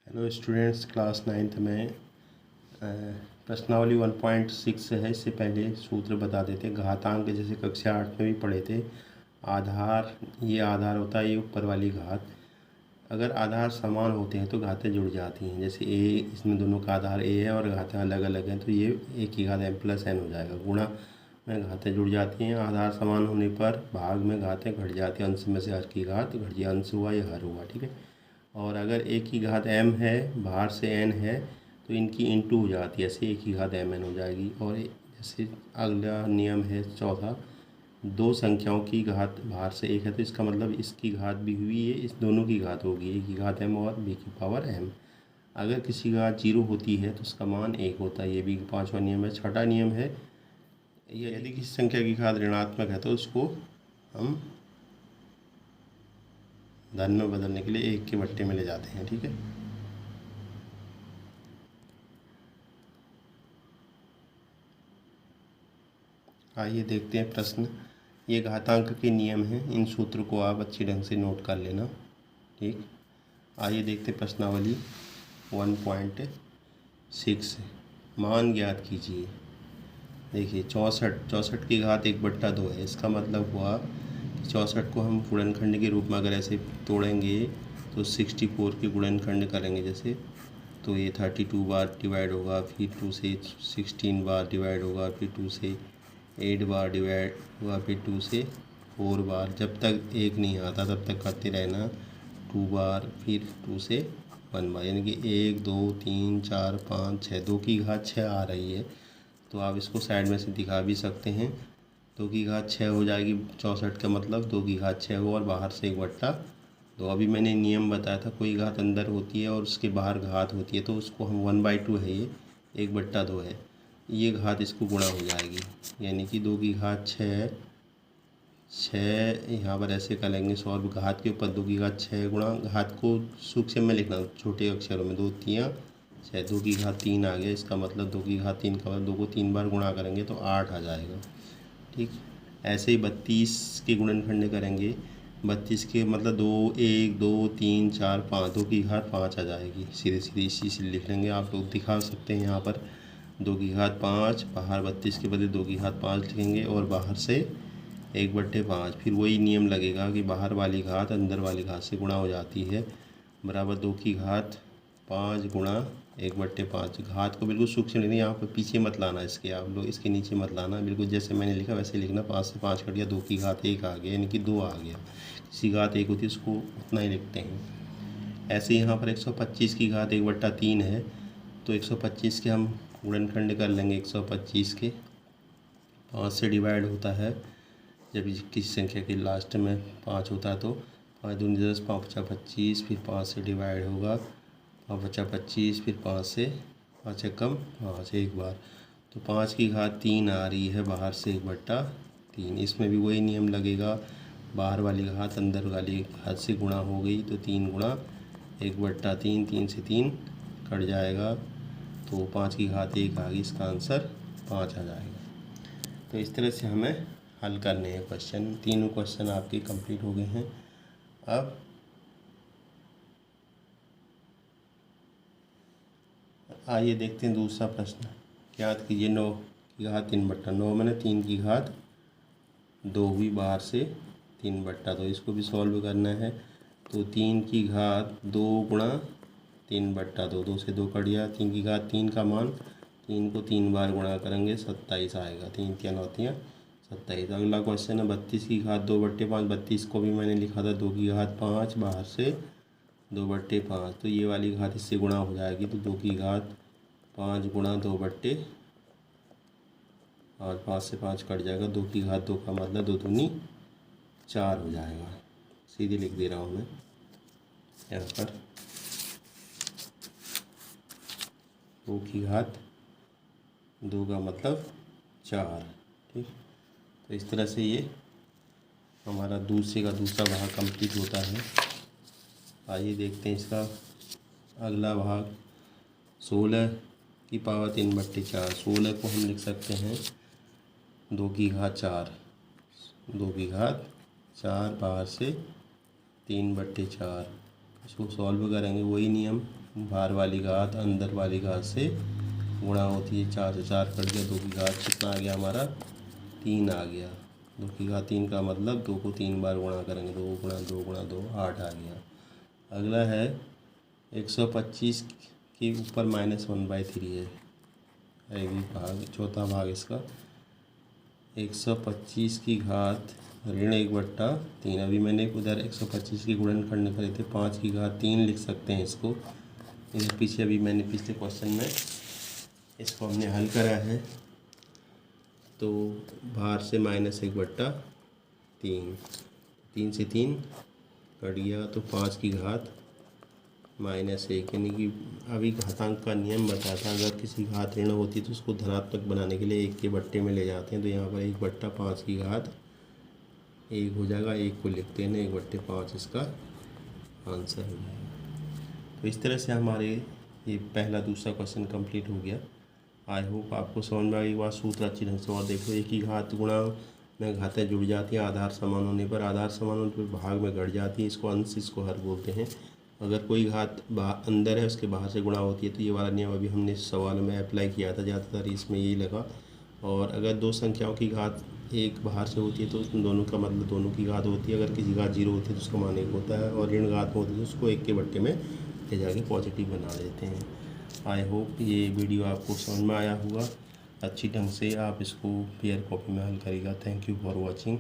Hello students, class 9th में प्रश्नावली 1.6 है। इससे पहले सूत्र बता देते। घातांक जैसे कक्षा 8 में भी पढ़े थे। आधार, ये आधार होता है, ये ऊपर वाली घात। अगर आधार समान होते हैं तो घातें जुड़ जाती हैं। जैसे ए, इसमें दोनों का आधार ए है और घातें अलग अलग हैं, तो ये ए की घात m+n हो जाएगा। गुणा में घातें जुड़ जाती हैं। आधार समान होने पर भाग में घातें घट जाती हैं। अंश में से हर की घात घट जाए, अंश हुआ या हर हुआ, ठीक है। और अगर ए की घात m है, बाहर से n है, तो इनकी इंटू हो जाती है, ऐसे ए की घात mn हो जाएगी। और जैसे अगला नियम है चौथा, दो संख्याओं की घात बाहर से एक है तो इसका मतलब इसकी घात भी हुई है, इस दोनों की घात होगी, ए की घात m और b की पावर m। अगर किसी की घात 0 होती है तो उसका मान 1 होता है। ये भी 5वां नियम है। छठा नियम है, यदि किसी संख्या की घात ऋणात्मक है तो उसको हम धन में बदलने के लिए 1 के बट्टे में ले जाते हैं, ठीक है। आइए देखते हैं प्रश्न। ये घातांक के नियम हैं, इन सूत्र को आप अच्छी ढंग से नोट कर लेना, ठीक। आइए देखते हैं प्रश्नावली 1.6। मान ज्ञात कीजिए। देखिए 64 की घात 1/2 है। इसका मतलब हुआ कि 64 को हम गुणनखंड के रूप में अगर ऐसे तोड़ेंगे तो 64 के गुणनखंड करेंगे जैसे, तो ये 32 बार डिवाइड होगा, फिर 2 से 16 बार डिवाइड होगा, फिर 2 से 8 बार डिवाइड हुआ, फिर 2 से 4 बार। जब तक 1 नहीं आता तब तक करते रहना। 2 बार, फिर 2 से 1 बार, यानी कि 1 2 3 4 5 6, 2 की घात 6 आ रही है। तो आप इसको साइड में से दिखा भी सकते हैं। 2 की घात 6 हो जाएगी 64 का मतलब 2 की घात 6 हो और बाहर से 1/2। अभी मैंने नियम बताया था, कोई घात अंदर होती है और उसके बाहर घात होती है तो उसको हम 1/2 है, ये 1/2 है, ये घात इसको गुणा हो जाएगी। यानी कि 2 की घात 6 यहाँ पर ऐसे करेंगे सॉल्व। घात के ऊपर 2 की घात 6 गुणा, घात को सूक्ष्म में लिखना छोटे अक्षरों में, 2 3 6, 2 की घात 3 आ गया। इसका मतलब 2 की घात 3 का मतलब 2 को 3 बार गुणा करेंगे तो 8 आ जाएगा, ठीक। ऐसे ही 32 के गुणनखंड करेंगे। 32 के मतलब 2 1 2 3 4 5, 2 की घात 5 आ जाएगी। सीधे सीधे इसी से लिख लेंगे, आप लोग दिखा सकते हैं यहाँ पर 2 की घात 5, बाहर 32 के बदले 2 की घात 5 लिखेंगे और बाहर से 1/5। फिर वही नियम लगेगा कि बाहर वाली घात अंदर वाली घात से गुणा हो जाती है, बराबर 2 की घात 5 गुणा 1/5। घात को बिल्कुल सूक्ष्म लेना, यहाँ पर पीछे मत लाना, इसके आप लोग इसके नीचे मत लाना, बिल्कुल जैसे मैंने लिखा वैसे लिखना। 5 से 5 कट गया, 2 की घात 1 आ गया, यानी कि 2 आ गया। किसी घात 1 होती है उसको उतना ही लिखते हैं। ऐसे यहाँ पर 125 की घात 1/3 है, तो 125 के हम गुणनखंड कर लेंगे। 125 के 5 से डिवाइड होता है जब किसी संख्या के लास्ट में 5 होता है, तो 5 दूनी 10, 5 5 25, फिर 5 से डिवाइड होगा, 5 5 25, फिर 5 से 5 कम 5 एक बार, तो 5 की घात 3 आ रही है, बाहर से 1/3। इसमें भी वही नियम लगेगा, बाहर वाली घात अंदर वाली घात से गुणा हो गई तो 3 गुणा 1/3, 3 से 3 कट जाएगा, तो 5 की घात 1 आ गई। इसका आंसर 5 आ जाएगा। तो इस तरह से हमें हल करने हैं क्वेश्चन। तीनों क्वेश्चन आपके कंप्लीट हो गए हैं। अब आइए देखते हैं दूसरा प्रश्न। याद कीजिए 9 की घात 3/9, मैंने 3 की घात 2 हुई, बाहर से 3/2, इसको भी सॉल्व करना है। तो 3 की घात 2 गुणा 3/2, 2 से 2 कट गया। 3 की घात 3 का मान, 3 को 3 बार गुणा करेंगे 27 आएगा। 3 3 होती हैं 27। अगला क्वेश्चन है 32 की घात 2/5। 32 को भी मैंने लिखा था 2 की घात 5, बाहर से 2/5, तो ये वाली घात इससे गुणा हो जाएगी, तो 2 की घात 5 गुणा 2/5 और 5 से 5 कट जाएगा। 2 की घात 2 का मतलब 2 दूनी 4 हो जाएगा। सीधे लिख दे रहा हूँ मैं यहाँ पर, 2 की घात 2 का मतलब 4, ठीक। तो इस तरह से ये हमारा दूसरे का दूसरा भाग कंप्लीट होता है। आइए देखते हैं इसका अगला भाग। 16 की पावर 3/4। 16 को हम लिख सकते हैं 2 की घात 4, 2 की घात 4, बाहर से 3/4। इसको सॉल्व करेंगे, वही नियम बाहर वाली घात अंदर वाली घात से गुणा होती है। 4 से 4 कट गया, 2 की घात कितना आ गया हमारा 3 आ गया। 2 की घात 3 का मतलब 2 को 3 बार गुणा करेंगे, 2 गुणा 2 गुणा 2 8 आ गया। अगला है 125 के ऊपर -1/3 है, ये भी भाग चौथा भाग इसका। 125 की घात ऋण 1/3। अभी मैंने उधर 125 की गुणनखंड करे थे, 5 की घात 3 लिख सकते हैं इसको। इधर पीछे अभी मैंने पिछले क्वेश्चन में इसको हमने हल करा है, तो बाहर से -1/3, 3 से 3 कट गया तो 5 की घात -1, यानी कि अभी घातांक का नियम बताता है, अगर किसी घात ऋण होती है तो उसको धनात्मक बनाने के लिए 1 के बट्टे में ले जाते हैं। तो यहाँ पर 1/5 की घात 1 हो जाएगा, 1 को लिखते हैं ना, 1/5 इसका आंसर हो जाएगा। तो इस तरह से हमारे ये पहला दूसरा क्वेश्चन कंप्लीट हो गया। आई होप आपको समझ में आ गई बात। सूत्र अच्छी ढंग से और देखो, एक ही घात गुणा में घातें जुड़ जाती हैं आधार समान होने पर, आधार समान होने पर भाग में घट जाती है, इसको अंश इसको हर बोलते हैं। अगर कोई घात अंदर है उसके बाहर से गुणा होती है तो ये वाला नियम अभी हमने सवाल में अप्लाई किया था, ज़्यादातर इसमें यही लगा। और अगर दो संख्याओं की घात एक बाहर से होती है तो उन दोनों का मतलब दोनों की घात होती है। अगर किसी घात 0 होती है तो उसका मान 1 होता है, और ऋण घात में होती है तो उसको 1 के बट्टे में ले जाके पॉजिटिव बना देते हैं। आई होप ये वीडियो आपको समझ में आया होगा। अच्छी ढंग से आप इसको पेयर कॉपी में हल करेगा। Thank you for watching.